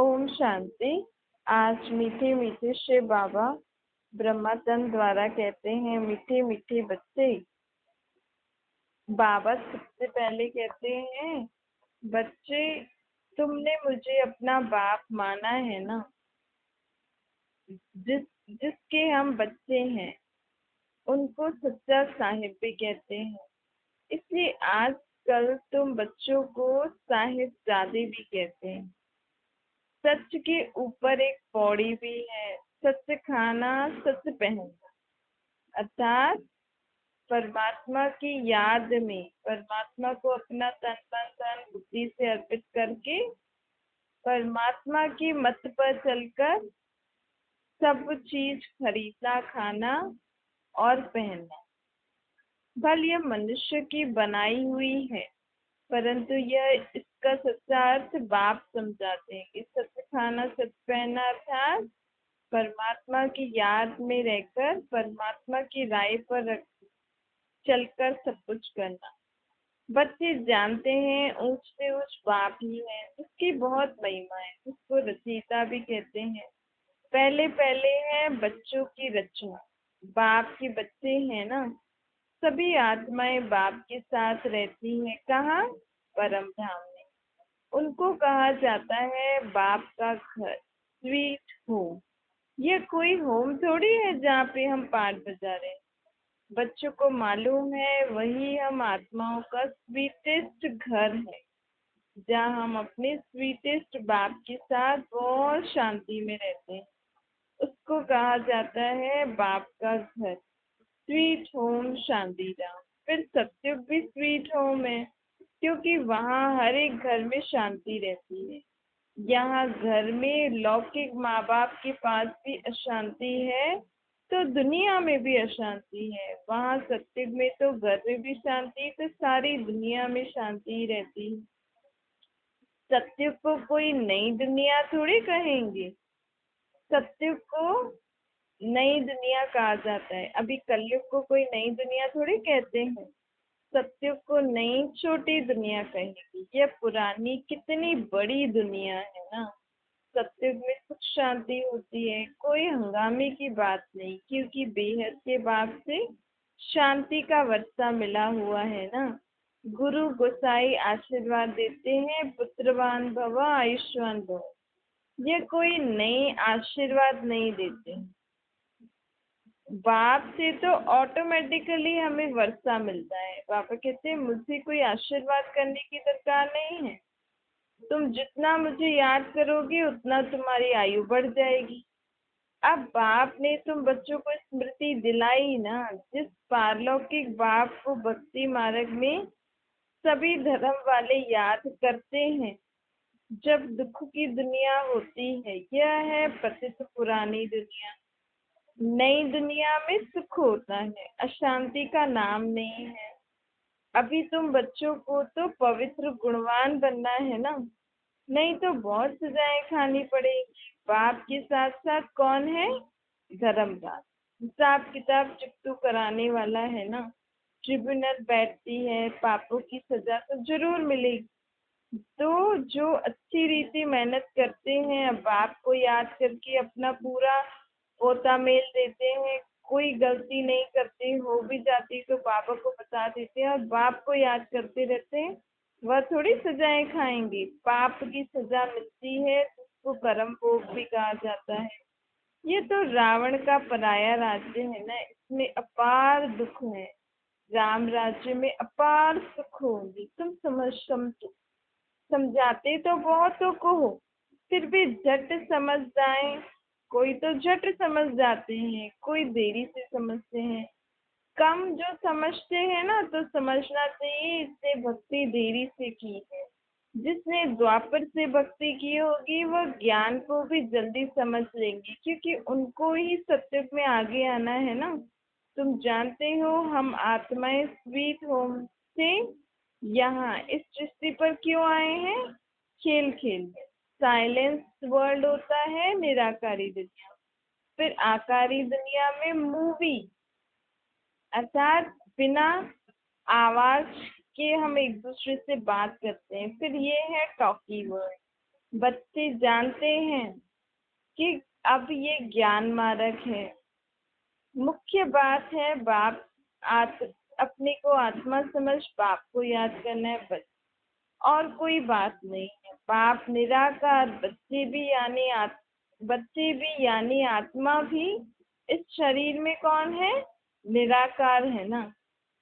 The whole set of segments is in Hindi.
ओम शांति। आज मीठे मीठे शिव बाबा ब्रह्माचंद द्वारा कहते हैं, मीठे मीठे बच्चे। बाबा सबसे पहले कहते हैं, बच्चे तुमने मुझे अपना बाप माना है ना। जिसके हम बच्चे हैं उनको सच्चा साहिब भी कहते हैं। इसलिए आजकल तुम बच्चों को साहिबजादे भी कहते हैं। सच के ऊपर एक पौड़ी भी है, सच खाना सच पहनना। अर्थात परमात्मा की याद में परमात्मा को अपना तन मन धन बुद्धि से अर्पित करके परमात्मा की मत पर चलकर सब चीज खरीदना, खाना और पहनना। भले यह मनुष्य की बनाई हुई है, परंतु यह इसका सच्चा अर्थ बाप समझाते हैं कि सच खाना सच पहनना अर्थात परमात्मा की याद में रहकर परमात्मा की राह पर चलकर सब कुछ करना। बच्चे जानते हैं ऊंच से ऊंच बाप ही है, जिसकी बहुत महिमा है, जिसको रचयिता भी कहते हैं। पहले पहले है बच्चों की रचना। बाप के बच्चे हैं ना, सभी आत्माएं बाप के साथ रहती हैं। कहाँ? परम धाम में। उनको कहा जाता है बाप का घर, स्वीट होम। यह कोई होम थोड़ी है जहाँ पे हम पाठ बजा रहे हैं। बच्चों को मालूम है वही हम आत्माओं का स्वीटेस्ट घर है, जहाँ हम अपने स्वीटेस्ट बाप के साथ बहुत शांति में रहते हैं। उसको कहा जाता है बाप का घर, स्वीट होम शांति धाम। फिर सत्युग भी स्वीट होम है, क्योंकि वहाँ हर एक घर में शांति रहती है। यहाँ घर में लौकिक माँ बाप के पास भी अशांति है तो दुनिया में भी अशांति है। वहाँ सत्युग में तो घर में भी शांति, तो सारी दुनिया में शांति ही रहती है। सत्युग को कोई नई दुनिया थोड़ी कहेंगे, सत्युग को नई दुनिया कहा जाता है। अभी कलयुग को कोई नई दुनिया थोड़ी कहते हैं। सत्युग को नई छोटी दुनिया कहेंगे। यह पुरानी कितनी बड़ी दुनिया है ना। सत्युग में सुख शांति होती है, कोई हंगामे की बात नहीं, क्योंकि बेहद के बाप से शांति का वर्षा मिला हुआ है ना। गुरु गोसाई आशीर्वाद देते हैं, पुत्रवान भव आयुष्मान भव। यह कोई नई आशीर्वाद नहीं देते। बाप से तो ऑटोमेटिकली हमें वर्षा मिलता है। पापा कहते हैं मुझे कोई आशीर्वाद करने की दरकार नहीं है। तुम जितना मुझे याद करोगे उतना तुम्हारी आयु बढ़ जाएगी। अब बाप ने तुम बच्चों को स्मृति दिलाई ना, जिस पारलौकिक बाप को भक्ति मार्ग में सभी धर्म वाले याद करते हैं जब दुख की दुनिया होती है। यह है पतित पुरानी दुनिया। नई दुनिया में सुख होता है, अशांति का नाम नहीं है। अभी तुम बच्चों को तो पवित्र गुणवान बनना है ना, नहीं तो बहुत सजाएं खानी पड़ेगी। बाप के साथ साथ कौन है? धर्मराज, हिसाब किताब चुकतू कराने वाला है ना। ट्रिब्यूनल बैठती है, पापों की सजा तो जरूर मिलेगी। तो जो अच्छी रीति मेहनत करते हैं, बाप को याद करके अपना पूरा पोता मेल देते हैं, कोई गलती नहीं करते, हो भी जाती तो पापा को बता देते हैं और बाप को याद करते रहते हैं, वह थोड़ी सजाएं खाएंगे। पाप की सजा मिलती है, जिसको कर्म भोग भी कहा जाता है। ये तो रावण का पराया राज्य है ना, इसमें अपार दुख है। राम राज्य में अपार सुख होगी। तुम समझाते तो बहुतों को हो, फिर भी झट समझ जाए। कोई तो झट समझ जाते हैं, कोई देरी से समझते हैं। कम जो समझते हैं ना, तो समझना चाहिए इसने भक्ति देरी से की है। जिसने द्वापर से भक्ति की होगी वह ज्ञान को भी जल्दी समझ लेंगे, क्योंकि उनको ही सत्युग में आगे आना है ना। तुम जानते हो हम आत्माएं स्वीट होम से यहाँ इस सृष्टि पर क्यों आए हैं? खेल खेल में। साइलेंस वर्ल्ड होता है निराकारी दुनिया, फिर आकारी दुनिया में मूवी, अर्थात बिना आवाज के हम एक दूसरे से बात करते हैं। फिर ये है टॉकी वर्ल्ड, बच्चे जानते हैं कि अब ये ज्ञान मार्ग है। मुख्य बात है बाप अपने को आत्मा समझ बाप को याद करना है, बस और कोई बात नहीं है। बाप निराकार, बच्चे भी यानी आत्मा भी इस शरीर में कौन है? निराकार है ना।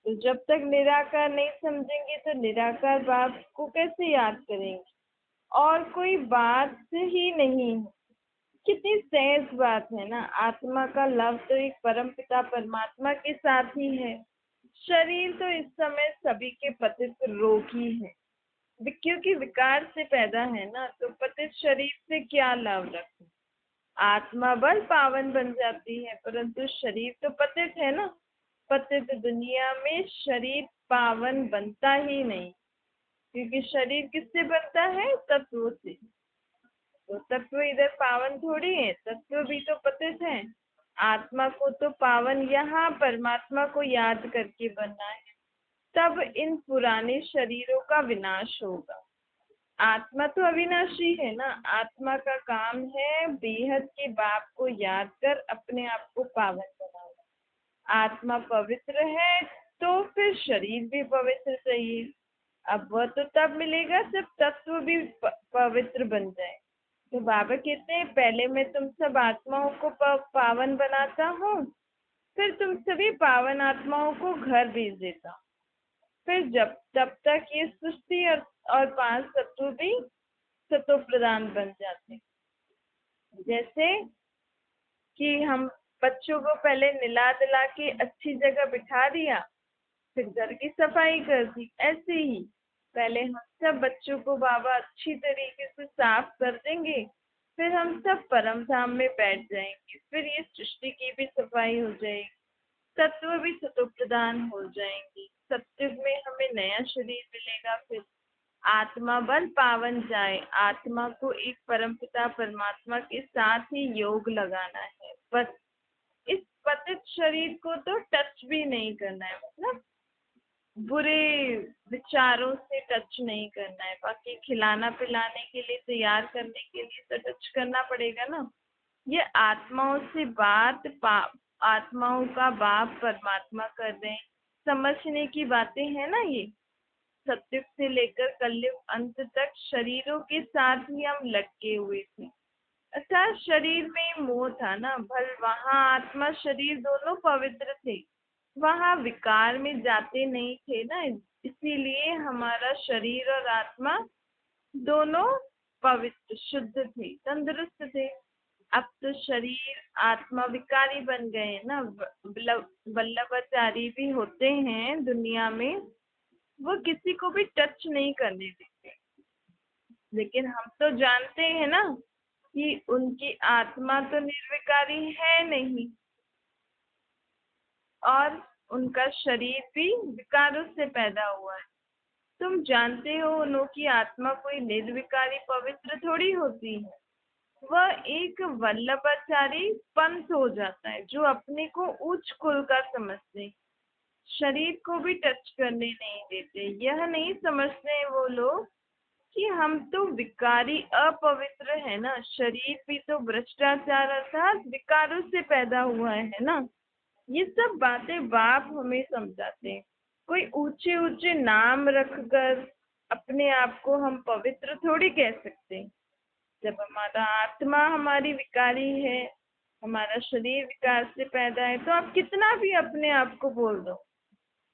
तो जब तक निराकार नहीं समझेंगे तो निराकार बाप को कैसे याद करेंगे? और कोई बात ही नहीं है। कितनी सहज बात है ना। आत्मा का लव तो एक परम पिता परमात्मा के साथ ही है। शरीर तो इस समय सभी के पतित रोग ही है, क्योंकि विकार से पैदा है ना। तो पतित शरीर से क्या लाभ रखें? आत्मा बल पावन बन जाती है, परंतु शरीर तो पतित है ना। पतित दुनिया में शरीर पावन बनता ही नहीं, क्योंकि शरीर किससे बनता है? तत्व से। तो तत्व इधर पावन थोड़ी है, तत्व भी तो पतित है। आत्मा को तो पावन यहाँ परमात्मा को याद करके बनना है, तब इन पुराने शरीरों का विनाश होगा। आत्मा तो अविनाशी है ना। आत्मा का काम है बेहद के बाप को याद कर अपने आप को पावन बनाना। आत्मा पवित्र है तो फिर शरीर भी पवित्र चाहिए। अब वह तो तब मिलेगा जब तत्व भी पवित्र बन जाए। तो बाबा कहते हैं पहले मैं तुम सब आत्माओं को पावन बनाता हूँ, फिर तुम सभी पावन आत्माओं को घर भेज देता हूँ। फिर तब तक ये सृष्टि और पांच तत्व भी सतो प्रधान बन जाते हैं। जैसे कि हम बच्चों को पहले निला दिला के अच्छी जगह बिठा दिया, फिर घर की सफाई कर दी, ऐसे ही पहले हम सब बच्चों को बाबा अच्छी तरीके से साफ कर देंगे, फिर हम सब परम धाम में बैठ जाएंगे। फिर ये सृष्टि की भी सफाई हो जाएगी, तत्व भी सतो प्रदान हो जाएंगी। सत्युग में हमें नया शरीर मिलेगा। फिर आत्मा बल पावन जाए। आत्मा को एक परमपिता परमात्मा के साथ ही योग लगाना है, बस। इस पतित शरीर को तो टच भी नहीं करना है, मतलब बुरे विचारों से टच नहीं करना है। बाकी खिलाना पिलाने के लिए, तैयार करने के लिए तो टच करना पड़ेगा ना। ये आत्माओं से आत्माओं का बाप परमात्मा कर रहे हैं। समझने की बातें हैं ना ये। सत्युग से लेकर कलयुग अंत तक शरीरों के साथ ही हम लटके हुए थे। अर्थात शरीर में मोह था ना। भल वहाँ आत्मा शरीर दोनों पवित्र थे, वहाँ विकार में जाते नहीं थे ना। इसीलिए हमारा शरीर और आत्मा दोनों पवित्र शुद्ध थे, तंदुरुस्त थे। अब तो शरीर आत्मा विकारी बन गए हैं ना। वल्लभाचारी भी होते हैं दुनिया में, वो किसी को भी टच नहीं करने देते। लेकिन हम तो जानते हैं ना कि उनकी आत्मा तो निर्विकारी है नहीं, और उनका शरीर भी विकारों से पैदा हुआ है। तुम जानते हो उनकी आत्मा कोई निर्विकारी पवित्र थोड़ी होती है। वह एक वल्लभाचारी पंथ हो जाता है, जो अपने को उच्च कुल का समझते, शरीर को भी टच करने नहीं देते। यह नहीं समझते हैं वो लोग कि हम तो विकारी अपवित्र है ना। शरीर भी तो भ्रष्टाचार अर्थात विकारों से पैदा हुआ है ना। ये सब बातें बाप हमें समझाते हैं। कोई ऊंचे ऊंचे नाम रखकर अपने आप को हम पवित्र थोड़ी कह सकते। जब हमारा आत्मा हमारी विकारी है, हमारा शरीर विकार से पैदा है, तो आप कितना भी अपने आप को बोल दो,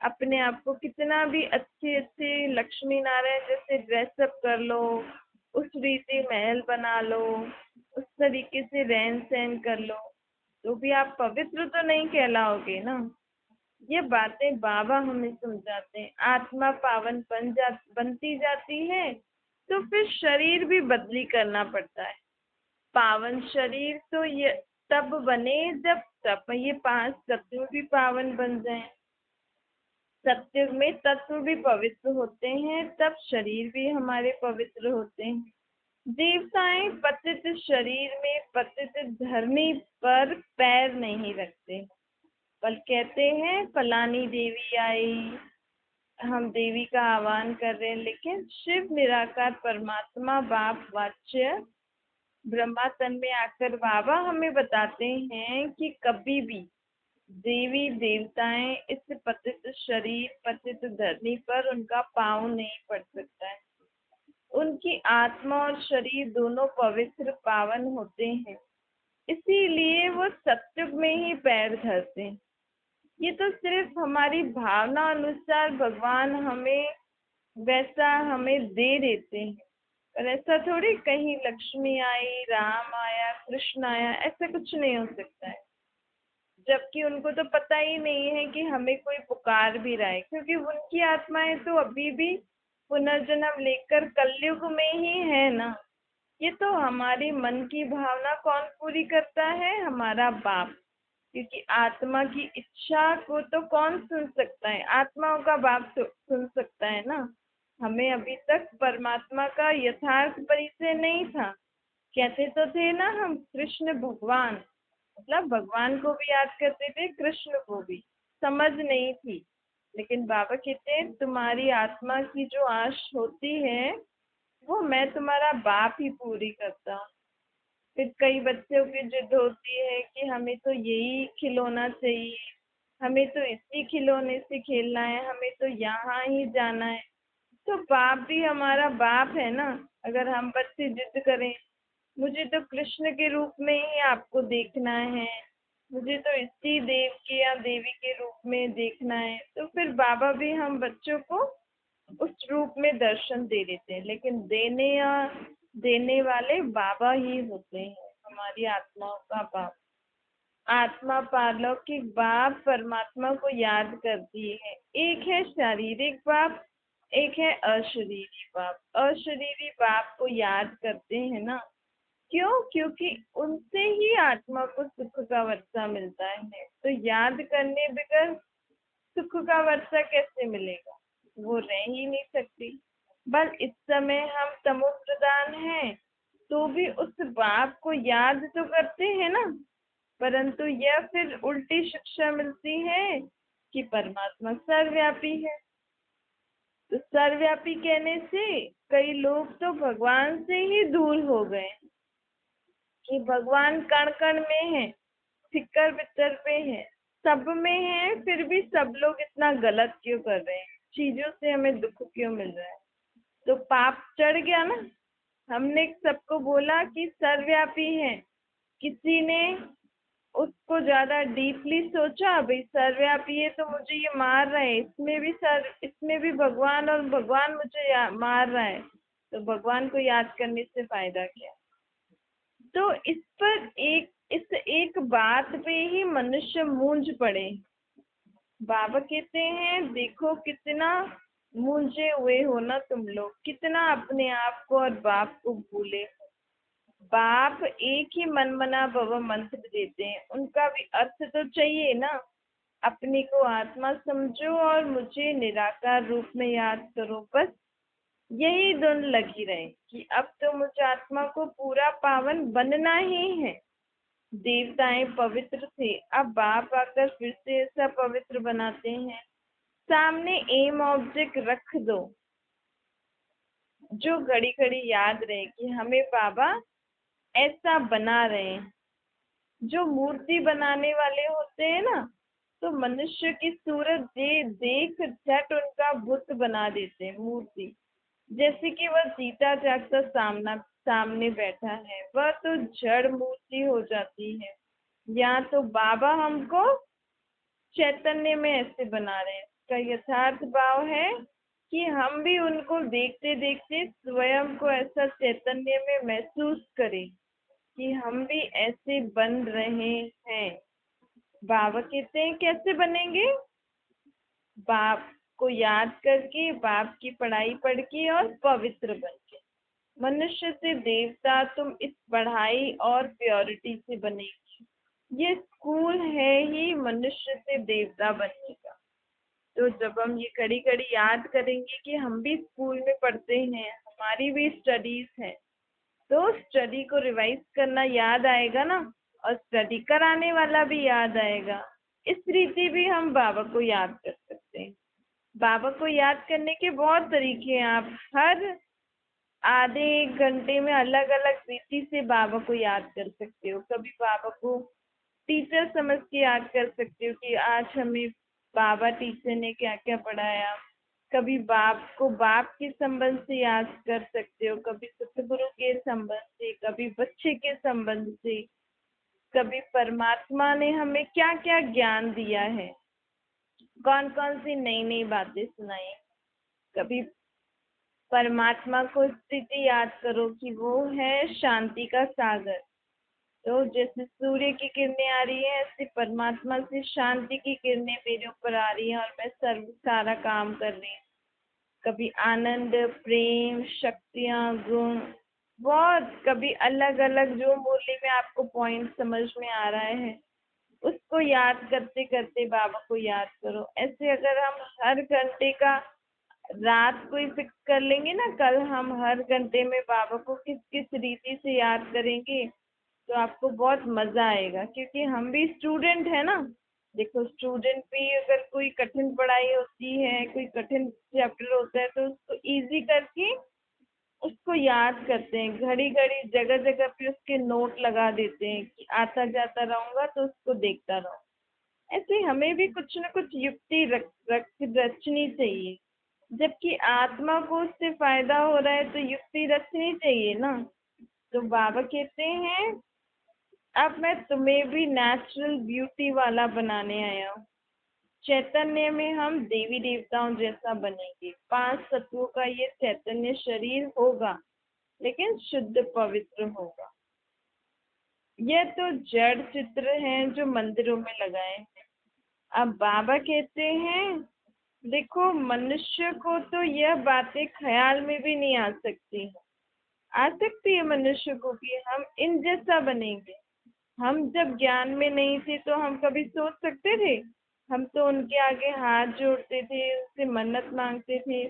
अपने आप को कितना भी अच्छे अच्छे लक्ष्मी नारायण जैसे ड्रेसअप कर लो, उस रीति महल बना लो, उस तरीके से रहन सहन कर लो, तो भी आप पवित्र तो नहीं कहलाओगे ना। ये बातें बाबा हमें समझाते हैं। आत्मा पावन बनती जाती है, तो फिर शरीर भी बदली करना पड़ता है। पावन शरीर तो ये तब बने जब तब ये पांच तत्व भी पावन बन जाएं। सत्युग में तत्व भी पवित्र होते हैं, तब शरीर भी हमारे पवित्र होते हैं। देवताएं पतित शरीर में पतित धरनी पर पैर नहीं रखते, बल कहते हैं फलानी देवी आई, हम देवी का आह्वान कर रहे हैं, लेकिन शिव निराकार परमात्मा बाप वाच्य ब्रह्मा तन में आकर बाबा हमें बताते हैं कि कभी भी देवी देवताएं इस पतित शरीर पतित धरनी पर उनका पांव नहीं पड़ सकता है। उनकी आत्मा और शरीर दोनों पवित्र पावन होते हैं, इसीलिए वो सत्युग में ही पैर धरते हैं। ये तो सिर्फ हमारी भावना अनुसार भगवान हमें वैसा हमें दे देते हैं, पर ऐसा थोड़ी कहीं लक्ष्मी आई, राम आया, कृष्ण आया, ऐसा कुछ नहीं हो सकता है। जबकि उनको तो पता ही नहीं है कि हमें कोई पुकार भी रहा है, क्योंकि उनकी आत्माएं तो अभी भी पुनर्जन्म लेकर कलयुग में ही है ना। ये तो हमारी मन की भावना कौन पूरी करता है? हमारा बाप। क्योंकि आत्मा की इच्छा को तो कौन सुन सकता है? आत्माओं का बाप तो सुन सकता है ना। हमें अभी तक परमात्मा का यथार्थ परिचय नहीं था। कहते तो थे ना हम कृष्ण भगवान, मतलब भगवान को भी याद करते थे, कृष्ण को भी। समझ नहीं थी, लेकिन बाबा कहते हैं तुम्हारी आत्मा की जो आश होती है वो मैं तुम्हारा बाप ही पूरी करता हूँ। फिर कई बच्चों की जिद होती है कि हमें तो यही खिलौना चाहिए, हमें तो इसी खिलौने से खेलना है, हमें तो यहाँ ही जाना है। तो बाप भी हमारा बाप है ना। अगर हम बच्चे जिद करें मुझे तो कृष्ण के रूप में ही आपको देखना है, मुझे तो इसी देव के या देवी के रूप में देखना है, तो फिर बाबा भी हम बच्चों को उस रूप में दर्शन दे देते हैं। लेकिन देने वाले बाबा ही होते हैं, हमारी आत्माओं का बाप। आत्मा पारलौकिक बाप परमात्मा को याद करती है। एक है शारीरिक बाप, एक है अशरीरी बाप। अशरीरी बाप को याद करते हैं ना। क्यों? क्योंकि उनसे ही आत्मा को सुख का वर्षा मिलता है। तो याद करने बगैर सुख का वर्षा कैसे मिलेगा? वो रह ही नहीं सकती। बस इस समय हम तमो प्रधान हैं, तो भी उस बाप को याद तो करते हैं ना। परंतु यह फिर उल्टी शिक्षा मिलती है कि परमात्मा सर्वव्यापी है। तो सर्वव्यापी कहने से कई लोग तो भगवान से ही दूर हो गए कि भगवान कण कण में है, सिक्कर बिक्कर पे है, सब में है, फिर भी सब लोग इतना गलत क्यों कर रहे हैं? चीजों से हमें दुख क्यों मिल रहा है? तो पाप चढ़ गया ना। हमने सबको बोला कि सर्वव्यापी है, किसी ने उसको ज्यादा डीपली सोचा, भाई सर्वव्यापी है तो मुझे ये मार रहा है, इसमें भी भगवान, और भगवान मुझे मार रहा है, तो भगवान को याद करने से फायदा क्या? तो इस एक बात पे ही मनुष्य मूंझ पड़े। बाबा कहते हैं देखो कितना मूंझे हुए हो ना तुम लोग, कितना अपने आप को और बाप को भूले हो। बाप एक ही मन मना भव मंत्र देते हैं, उनका भी अर्थ तो चाहिए ना। अपने को आत्मा समझो और मुझे निराकार रूप में याद करो, बस यही धुन लगी रहे कि अब तो मुझे आत्मा को पूरा पावन बनना ही है। देवताएं पवित्र थे, अब बाप आकर फिर से ऐसा पवित्र बनाते हैं। सामने एम ऑब्जेक्ट रख दो जो घड़ी घड़ी याद रहे कि हमें बाबा ऐसा बना रहे हैं। जो मूर्ति बनाने वाले होते हैं ना, तो मनुष्य की सूरत देख झट उनका बुत बना देते हैं मूर्ति। जैसे कि वह जीता जागता सामने बैठा है, वह तो जड़ मूर्ति हो जाती है। या तो बाबा हमको चैतन्य में ऐसे बना रहे हैं। इसका यथार्थ भाव है कि हम भी उनको देखते देखते स्वयं को ऐसा चैतन्य में महसूस करें कि हम भी ऐसे बन रहे हैं। बाबा कहते हैं कैसे बनेंगे? बाप को याद करके, बाप की पढ़ाई पढ़ के और पवित्र बन के। मनुष्य से देवता तुम इस पढ़ाई और प्योरिटी से बनेगी। ये स्कूल है ही मनुष्य से देवता बनने का। तो जब हम ये घड़ी घड़ी याद करेंगे कि हम भी स्कूल में पढ़ते हैं, हमारी भी स्टडीज है, तो स्टडी को रिवाइज करना याद आएगा ना, और स्टडी कराने वाला भी याद आएगा। इस रीति भी हम बाबा को याद कर सकते हैं। बाबा को याद करने के बहुत तरीके हैं। आप हर आधे एक घंटे में अलग अलग रीति से बाबा को याद कर सकते हो। कभी बाबा को टीचर समझ के याद कर सकते हो कि आज हमें बाबा टीचर ने क्या क्या पढ़ाया। कभी बाप को बाप के संबंध से याद कर सकते हो, कभी सतगुरु के संबंध से, कभी बच्चे के संबंध से, कभी परमात्मा ने हमें क्या क्या ज्ञान दिया है, कौन कौन सी नई नई बातें सुनाई। कभी परमात्मा को स्थिति याद करो कि वो है शांति का सागर। तो जैसे सूर्य की किरणें आ रही है, ऐसे परमात्मा से शांति की किरणें मेरे ऊपर आ रही है और मैं सारा काम कर रही हूँ। कभी आनंद, प्रेम, शक्तियाँ, गुण, बहुत कभी अलग अलग जो मूल्य में आपको पॉइंट समझ में आ रहा है उसको याद करते करते बाबा को याद करो। ऐसे अगर हम हर घंटे का रात को ही फिक्स कर लेंगे ना, कल हम हर घंटे में बाबा को किस किस रीति से याद करेंगे, तो आपको बहुत मजा आएगा। क्योंकि हम भी स्टूडेंट है ना। देखो, स्टूडेंट भी अगर कोई कठिन पढ़ाई होती है, कोई कठिन चैप्टर होता है, तो उसको इजी करके उसको याद करते हैं। घड़ी घड़ी जगह जगह पे उसके नोट लगा देते हैं कि आता जाता रहूंगा तो उसको देखता रहूं। ऐसे हमें भी कुछ न कुछ युक्ति रचनी चाहिए। जबकि आत्मा को उससे फायदा हो रहा है तो युक्ति रचनी चाहिए ना। तो बाबा कहते हैं अब मैं तुम्हें भी नेचुरल ब्यूटी वाला बनाने आया हूँ। चैतन्य में हम देवी देवताओं जैसा बनेंगे। 5 तत्वों का ये चैतन्य शरीर होगा, लेकिन शुद्ध पवित्र होगा। यह तो जड़ चित्र हैं जो मंदिरों में लगाए हैं। अब बाबा कहते हैं देखो, मनुष्य को तो यह बातें ख्याल में भी नहीं आ सकती। आ सकती है मनुष्य को कि हम इन जैसा बनेंगे। हम जब ज्ञान में नहीं थे तो हम कभी सोच सकते थे? हम तो उनके आगे हाथ जोड़ते थे, उनसे मन्नत मांगते थे।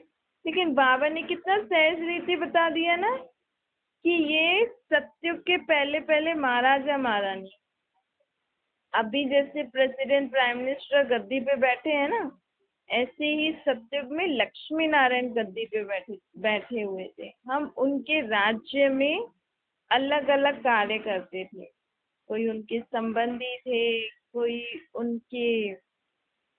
लेकिन बाबा ने कितना सहज रीति बता दिया ना कि ये सतयुग के पहले पहले महाराजा महारानी। अभी जैसे प्रेसिडेंट प्राइम मिनिस्टर गद्दी पे बैठे हैं ना, ऐसे ही सतयुग में लक्ष्मी नारायण गद्दी पे बैठे बैठे हुए थे। हम उनके राज्य में अलग अलग कार्य करते थे। कोई उनके संबंधी थे, कोई उनके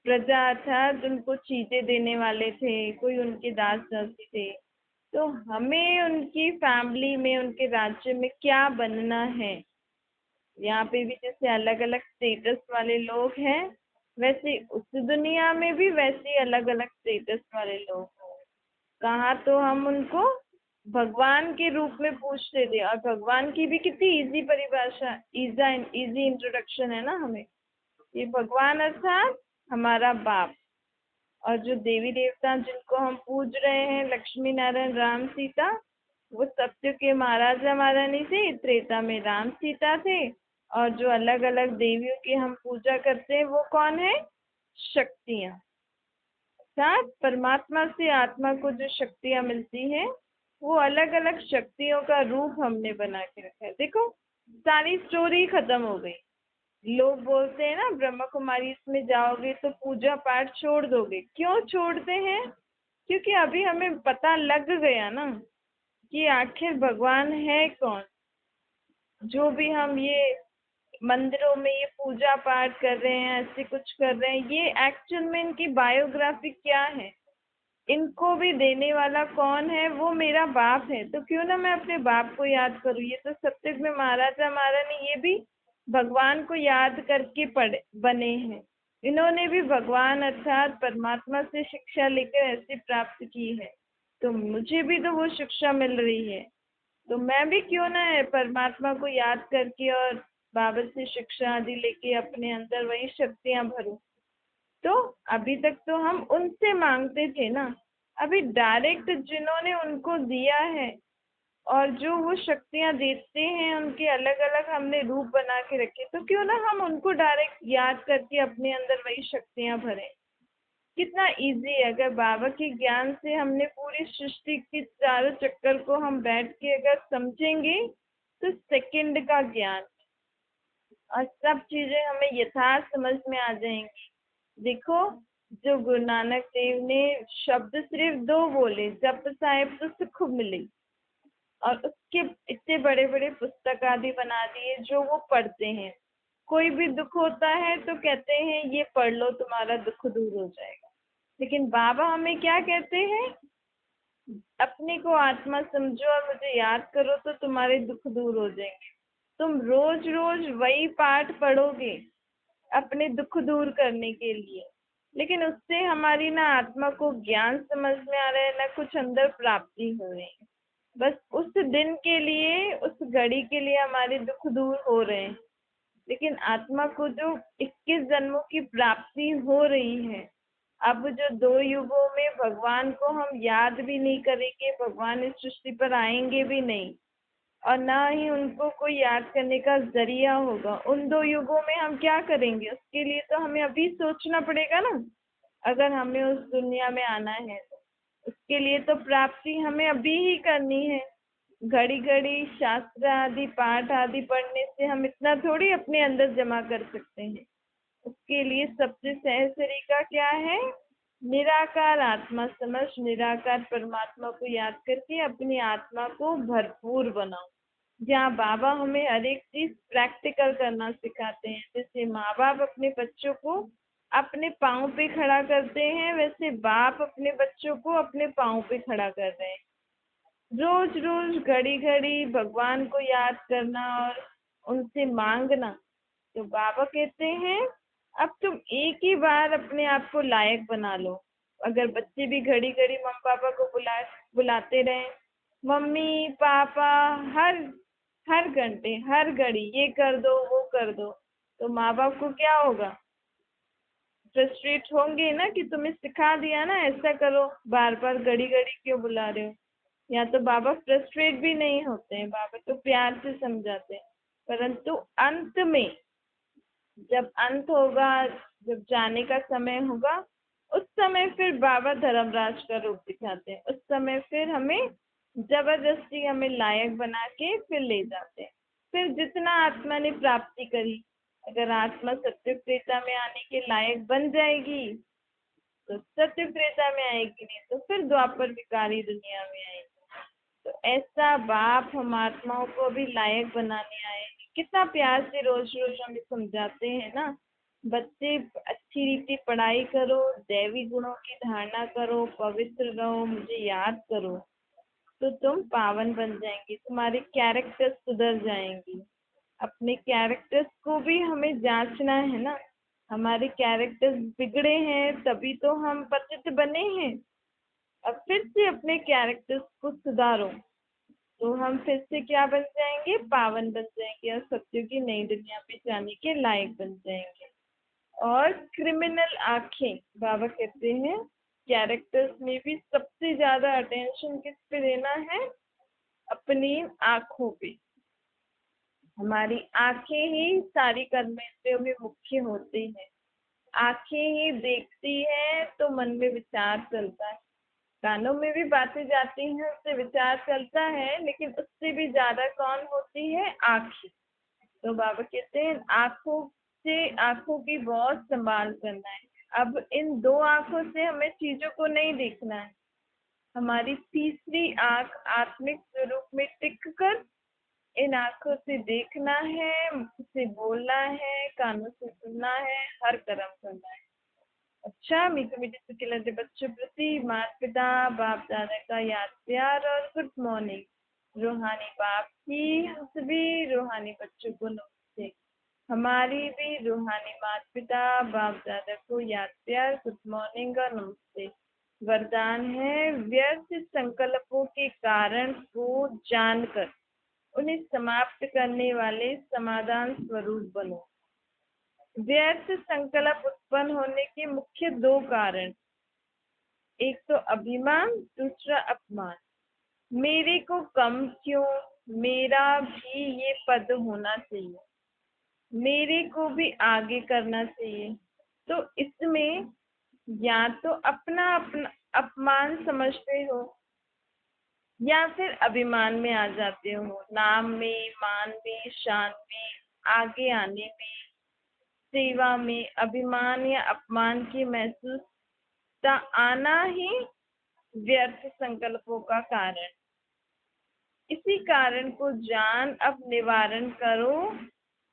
प्रजा अर्थात उनको चीजें देने वाले थे, कोई उनके दास दासी थे। तो हमें उनकी फैमिली में, उनके राज्य में क्या बनना है। यहाँ पे भी जैसे अलग अलग स्टेटस वाले लोग हैं, वैसे उस दुनिया में भी वैसे अलग अलग स्टेटस वाले लोग हैं। कहा तो हम उनको भगवान के रूप में पूछते थे, और भगवान की भी कितनी इजी परिभाषा, इजी इंट्रोडक्शन है ना हमें। ये भगवान अर्थात हमारा बाप। और जो देवी देवता जिनको हम पूज रहे हैं, लक्ष्मी नारायण राम सीता, वो सत्य के महाराजा महारानी थे, त्रेता में राम सीता थे। और जो अलग अलग देवियों की हम पूजा करते हैं वो कौन है? शक्तियाँ। अर्थात परमात्मा से आत्मा को जो शक्तियाँ मिलती हैं, वो अलग अलग शक्तियों का रूप हमने बना के रखा है। देखो, सारी स्टोरी खत्म हो गई। लोग बोलते हैं ना ब्रह्मा कुमारी में जाओगे तो पूजा पाठ छोड़ दोगे। क्यों छोड़ते हैं? क्योंकि अभी हमें पता लग गया ना कि आखिर भगवान है कौन। जो भी हम ये मंदिरों में ये पूजा पाठ कर रहे हैं, ऐसे कुछ कर रहे हैं, ये एक्चुअल में इनकी बायोग्राफी क्या है, इनको भी देने वाला कौन है? वो मेरा बाप है। तो क्यों ना मैं अपने बाप को याद करूँ। ये तो सत्युग में महाराजा महारानी, ये भी भगवान को याद करके पढ़े बने हैं। इन्होंने भी भगवान अर्थात परमात्मा से शिक्षा लेकर ऐसे प्राप्त की है। तो मुझे भी तो वो शिक्षा मिल रही है। तो मैं भी क्यों ना है परमात्मा को याद करके और बाबा से शिक्षा आदि लेके अपने अंदर वही शक्तियां भरूं। तो अभी तक तो हम उनसे मांगते थे ना। अभी डायरेक्ट जिन्होंने उनको दिया है और जो वो शक्तियां देते हैं, उनके अलग अलग हमने रूप बना के रखे, तो क्यों ना हम उनको डायरेक्ट याद करके अपने अंदर वही शक्तियां भरें। कितना इजी है। अगर बाबा के ज्ञान से हमने पूरी सृष्टि के चारों चक्कर को हम बैठ के अगर समझेंगे तो सेकंड का ज्ञान, और सब चीजें हमें यथार्थ समझ में आ जाएंगी। देखो, जो गुरु नानक देव ने शब्द सिर्फ 2 बोले, जप साहिब तो सुख मिले, और उसके इतने बड़े बड़े पुस्तक आदि बना दिए जो वो पढ़ते हैं। कोई भी दुख होता है तो कहते हैं ये पढ़ लो, तुम्हारा दुख दूर हो जाएगा। लेकिन बाबा हमें क्या कहते हैं? अपने को आत्मा समझो और मुझे याद करो तो तुम्हारे दुख दूर हो जाएंगे। तुम रोज रोज वही पाठ पढ़ोगे अपने दुख दूर करने के लिए, लेकिन उससे हमारी ना आत्मा को ज्ञान समझ में आ रहा है, ना कुछ अंदर प्राप्ति हो रही है। बस उस दिन के लिए, उस घड़ी के लिए हमारे दुख दूर हो रहे हैं, लेकिन आत्मा को जो 21 जन्मों की प्राप्ति हो रही है, अब जो 2 युगों में भगवान को हम याद भी नहीं करेंगे, भगवान इस सृष्टि पर आएंगे भी नहीं, और ना ही उनको कोई याद करने का जरिया होगा। उन 2 युगों में हम क्या करेंगे? उसके लिए तो हमें अभी सोचना पड़ेगा ना। अगर हमें उस दुनिया में आना है तो उसके लिए तो प्राप्ति हमें अभी ही करनी है। घड़ी घड़ी शास्त्र आदि पाठ आदि पढ़ने से हम इतना थोड़ी अपने अंदर जमा कर सकते हैं। उसके लिए सबसे सहज तरीका क्या है? निराकार आत्मा समझ, निराकार परमात्मा को याद करके अपनी आत्मा को भरपूर बनाओ। जहाँ बाबा हमें हर एक चीज प्रैक्टिकल करना सिखाते हैं। जैसे माँ बाप अपने बच्चों को अपने पाँव पे खड़ा करते हैं, वैसे बाप अपने बच्चों को अपने पाँव पे खड़ा कर रहे हैं। रोज रोज घड़ी घड़ी भगवान को याद करना और उनसे मांगना। तो बाबा कहते हैं अब तुम एक ही बार अपने आप को लायक बना लो। अगर बच्चे भी घड़ी घड़ी मम्मी पापा को बुलाते रहे, मम्मी पापा, हर हर घंटे हर घड़ी ये कर दो वो कर दो, तो माँ बाप को क्या होगा? फ्रस्ट्रेट होंगे ना कि तुम्हें सिखा दिया ना ऐसा करो, बार बार घड़ी घड़ी क्यों बुला रहे हो। या तो बाबा फ्रस्ट्रेट भी नहीं होते हैं, बाबा तो प्यार से समझाते हैं। परंतु अंत में, जब अंत होगा, जब जाने का समय होगा, उस समय फिर बाबा धर्मराज का रूप दिखाते हैं। उस समय फिर हमें जबरदस्ती हमें लायक बना के फिर ले जाते हैं। फिर जितना आत्मा ने प्राप्ति करी, अगर आत्मा सत्य त्रेता में आने के लायक बन जाएगी तो सत्य त्रेता में आएगी, नहीं तो फिर द्वापर विकारी दुनिया में आएगी। तो ऐसा बाप हम आत्माओं को भी लायक बनाने आए हैं। कितना प्यार से रोज रोज हमें समझाते हैं ना। बच्चे, अच्छी रीति पढ़ाई करो, दैवी गुणों की धारणा करो, पवित्र रहो, मुझे याद करो, तो तुम पावन बन जाएंगे, तुम्हारे कैरेक्टर सुधर जाएंगी। अपने कैरेक्टर्स को भी हमें जांचना है ना। हमारे कैरेक्टर्स बिगड़े हैं तभी तो हम पतित बने हैं। अब फिर से अपने कैरेक्टर्स को सुधारो, तो हम फिर से क्या बन जाएंगे? पावन बन जाएंगे और सत्य की नई दुनिया में जाने के लायक बन जाएंगे। और क्रिमिनल आंखें, बाबा कहते हैं कैरेक्टर्स में भी सबसे ज्यादा अटेंशन किस पे देना है? अपनी आंखों पे। हमारी आंखें ही सारी कर्मेंद्रियों में मुख्य होती हैं। आंखें ही देखती हैं तो मन में विचार चलता है। कानों में भी बातें जाती हैं, उससे विचार चलता है, लेकिन उससे भी ज्यादा कौन होती है? आंखें। तो बाबा कहते हैं आंखों से, आंखों की बहुत संभाल करना है। अब इन 2 आंखों से हमें चीजों को नहीं देखना है। हमारी तीसरी आंख आत्मिक स्वरूप में टिक कर इन आंखों से देखना है, मुंह से बोलना है, कानों से सुनना है, हर कर्म करना है। अच्छा, मीठे मीठे चुटकी लगे बच्चों प्रति माता पिता बाप दादा का याद प्यार और गुड मॉर्निंग। रूहानी बाप की हम सभी रूहानी बच्चों को नमस्ते। हमारी भी रूहानी माता पिता बाप दादा को याद प्यार, गुड मॉर्निंग और नमस्ते। वरदान है व्यर्थ संकल्पों के कारण को जानकर उन्हें समाप्त करने वाले समाधान स्वरूप बनो। व्यर्थ संकल्प उत्पन्न होने के मुख्य 2 कारण, एक तो अभिमान, दूसरा अपमान। मेरे को कम क्यों, मेरा भी ये पद होना चाहिए, मेरे को भी आगे करना चाहिए। तो इसमें या तो अपना अपना अपमान समझते हो, या फिर अभिमान में आ जाते हो। नाम में, मान में, शान में, आगे आने में, सेवा में अभिमान या अपमान की महसूस आना ही व्यर्थ संकल्पों का कारण। इसी कारण को जान अब निवारण करो,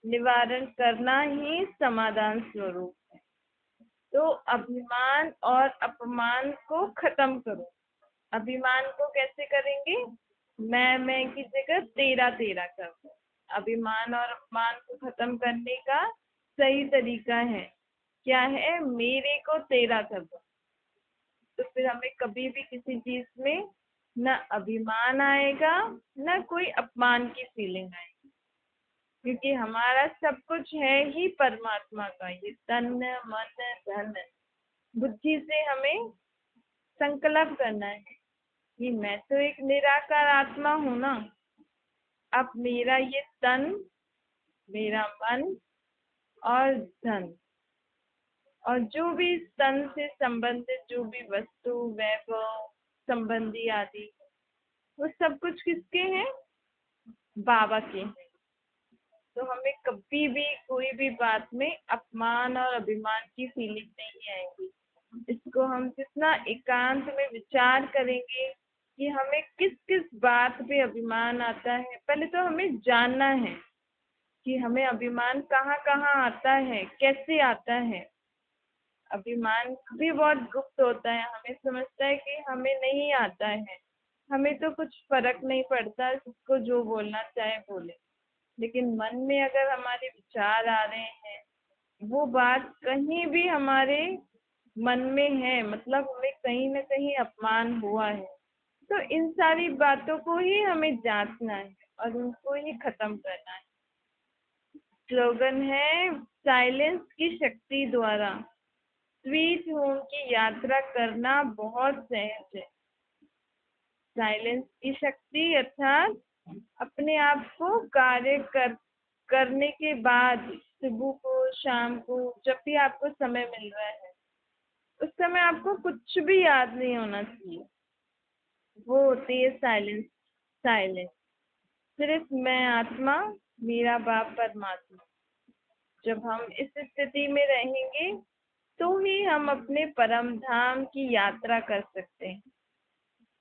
निवारण करना ही समाधान स्वरूप है। तो अभिमान और अपमान को खत्म करो। अभिमान को कैसे करेंगे? मैं की जगह तेरा तेरा कर दो। अभिमान और अपमान को खत्म करने का सही तरीका है क्या है? मेरे को तेरा कर दो। तो फिर हमें कभी भी किसी चीज में न अभिमान आएगा, न कोई अपमान की फीलिंग आएगी, क्योंकि हमारा सब कुछ है ही परमात्मा का। ये तन मन धन बुद्धि से हमें संकल्प करना है कि मैं तो एक निराकार आत्मा हूं ना। अब मेरा ये तन, मेरा मन और धन और जो भी इस तन से संबंधित जो भी वस्तु वैभव संबंधी आदि, वो सब कुछ किसके हैं? बाबा के हैं। तो हमें कभी भी कोई भी बात में अपमान और अभिमान की फीलिंग नहीं आएगी। इसको हम जितना एकांत में विचार करेंगे कि हमें किस किस बात पे अभिमान आता है, पहले तो हमें जानना है कि हमें अभिमान कहाँ कहाँ आता है, कैसे आता है। अभिमान भी बहुत गुप्त होता है, हमें समझता है कि हमें नहीं आता है, हमें तो कुछ फर्क नहीं पड़ता, जिसको जो बोलना चाहे बोले। लेकिन मन में अगर हमारे विचार आ रहे हैं, वो बात कहीं भी हमारे मन में है, मतलब हमें कहीं ना कहीं अपमान हुआ है, तो इन सारी बातों को ही हमें जांचना है और उनको ही खत्म करना है। स्लोगन है, साइलेंस की शक्ति द्वारा स्वीट होम की यात्रा करना बहुत सहज है। साइलेंस की शक्ति अर्थात अपने आप को करने के बाद सुबह को शाम को जब भी आपको समय मिल रहा है, उस समय आपको कुछ भी याद नहीं होना चाहिए। वो होती है साइलेंस। साइलेंस सिर्फ मैं आत्मा, मेरा बाप परमात्मा। जब हम इस स्थिति में रहेंगे तो ही हम अपने परम धाम की यात्रा कर सकते हैं।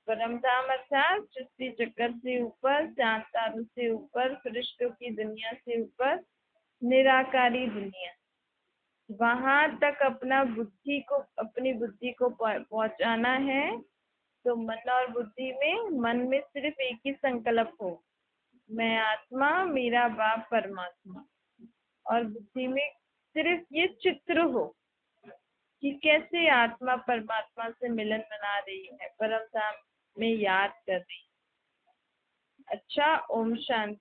परम धाम अर्थात सृष्टि चक्कर से ऊपर, चांद तारों से ऊपर, फरिश्तों की दुनिया से ऊपर, निराकारी दुनिया। वहां तक अपनी बुद्धि को पहुंचाना है। तो मन और बुद्धि में, मन में सिर्फ एक ही संकल्प हो, मैं आत्मा, मेरा बाप परमात्मा। और बुद्धि में सिर्फ ये चित्र हो कि कैसे आत्मा परमात्मा से मिलन बना रही है, परम धाम में याद कर रही है। अच्छा, ओम शांति।